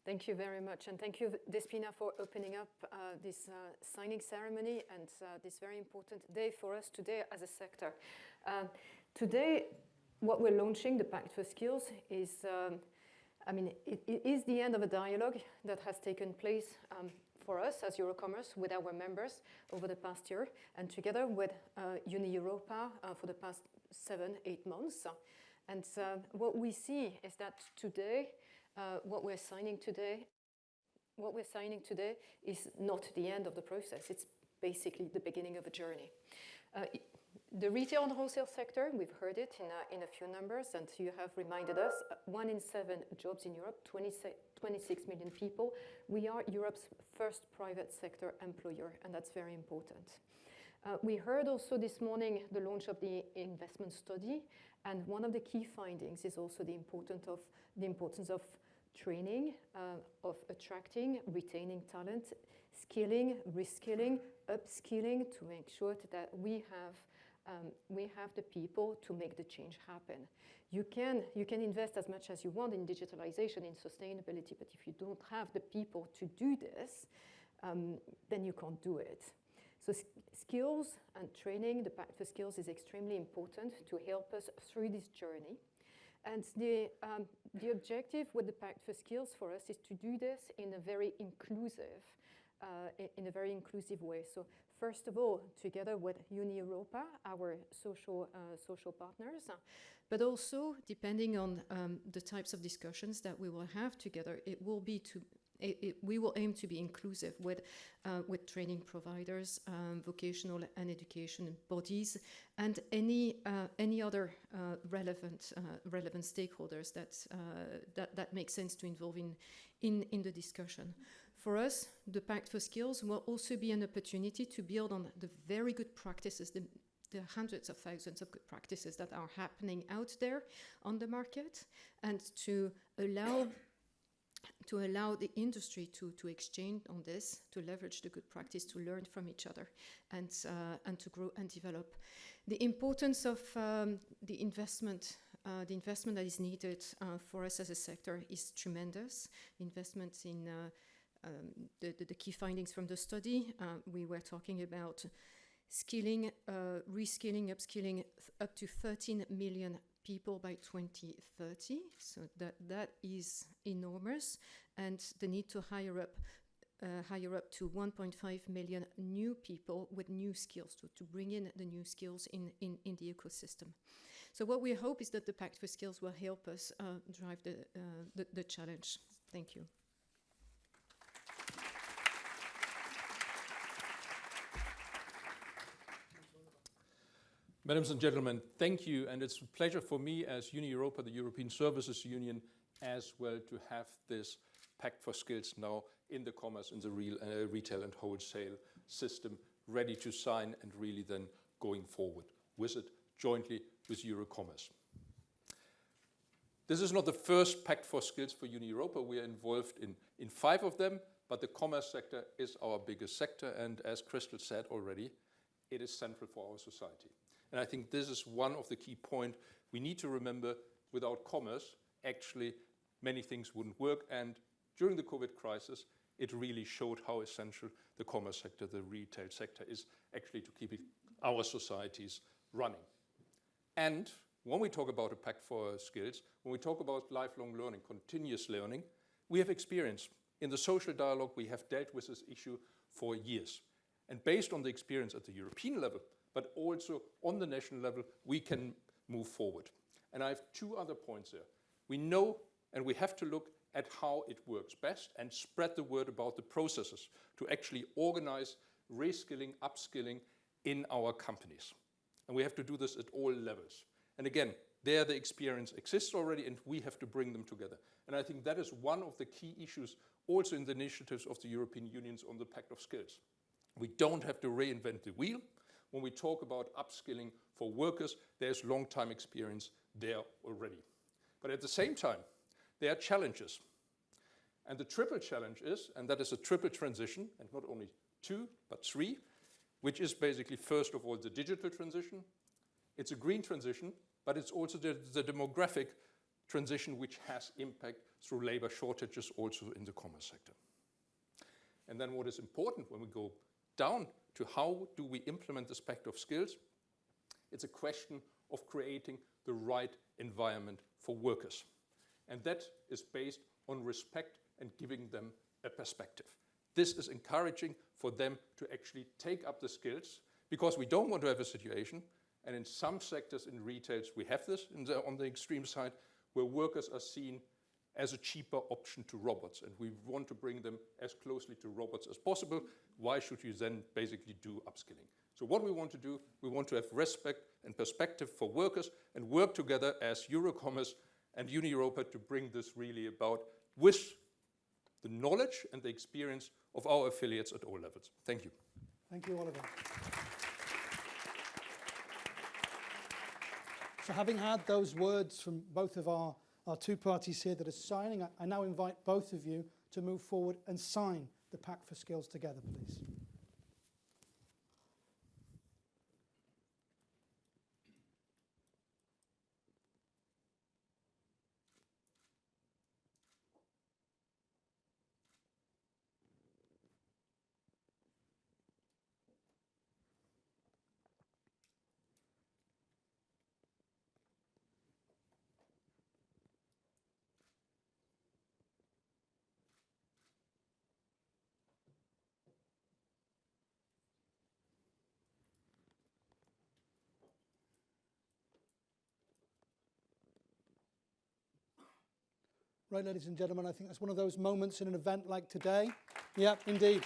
Thank you very much, and thank you, Despina, for opening up this signing ceremony and this very important day for us today as a sector. Today, what we're launching, the Pact for Skills, is, it is the end of a dialogue that has taken place for us as EuroCommerce with our members over the past year, and together with Europa for the past 7-8 months. And what we see is that today, what we're signing today is not the end of the process. It's basically the beginning of a journey. The retail and wholesale sector, we've heard it in a few numbers, and you have reminded us, 1 in 7 jobs in Europe, 26 million people. We are Europe's first private sector employer, and that's very important. We heard also this morning the launch of the investment study, and one of the key findings is also the importance of training, of attracting, retaining talent, skilling, reskilling, upskilling, to make sure that we have the people to make the change happen. You can invest as much as you want in digitalization, in sustainability, but if you don't have the people to do this, then you can't do it. So skills and training, the Pact for Skills, is extremely important to help us through this journey. And the objective with the Pact for Skills for us is to do this in a very inclusive way. So first of all, together with Europa, our social partners, but also depending on the types of discussions that we will have together, we will aim to be inclusive with training providers, vocational and education bodies, and any other relevant stakeholders that make sense to involve in the discussion. For us, the Pact for Skills will also be an opportunity to build on the very good practices, the hundreds of thousands of good practices that are happening out there on the market, and to allow the industry to exchange on this, to leverage the good practice, to learn from each other, and to grow and develop. The importance of the investment that is needed for us as a sector is tremendous. Investments in the key findings from the study, we were talking about skilling, reskilling, upskilling up to 13 million people by 2030, so that is enormous, and the need to hire up to 1.5 million new people with new skills, to bring in the new skills in the ecosystem. So what we hope is that the Pact for Skills will help us drive the challenge. Thank you. Madams and gentlemen, thank you, and it's a pleasure for me as Europa, the European Services Union, as well, to have this Pact for Skills now in the commerce, in the retail and wholesale system, ready to sign and really then going forward with it jointly with EuroCommerce. This is not the first Pact for Skills for Europa. We are involved in 5 of them, but the commerce sector is our biggest sector, and as Christel said already, it is central for our society. And I think this is one of the key points we need to remember. Without commerce, actually, many things wouldn't work. And during the COVID crisis, it really showed how essential the commerce sector, the retail sector, is actually to keep our societies running. And when we talk about a Pact for Skills, when we talk about lifelong learning, continuous learning, we have experience. In the social dialogue, we have dealt with this issue for years. And based on the experience at the European level, but also on the national level, we can move forward. And I have 2 other points there. We know, and we have to look at how it works best and spread the word about the processes to actually organize reskilling, upskilling in our companies. And we have to do this at all levels. And again, there the experience exists already, and we have to bring them together. And I think that is one of the key issues also in the initiatives of the European Union on the Pact of Skills. We don't have to reinvent the wheel. When we talk about upskilling for workers, there's long-time experience there already. But at the same time, there are challenges. And the triple challenge is, and that is a triple transition, and not only 2, but 3, which is basically, first of all, the digital transition. It's a green transition, but it's also the demographic transition which has impact through labor shortages also in the commerce sector. And then what is important when we go down to how do we implement this pact of skills, it's a question of creating the right environment for workers. And that is based on respect and giving them a perspective. This is encouraging for them to actually take up the skills, because we don't want to have a situation, and in some sectors in retails we have this on the extreme side, where workers are seen as a cheaper option to robots, and we want to bring them as closely to robots as possible. Why should you then basically do upskilling? So what we want to do, we want to have respect and perspective for workers and work together as EuroCommerce and Europa to bring this really about with the knowledge and the experience of our affiliates at all levels. Thank you. Thank you, Oliver. So having had those words from both of our two parties here that are signing, I now invite both of you to move forward and sign the Pact for Skills together, please. Right, ladies and gentlemen, I think that's one of those moments in an event like today. Yeah, indeed.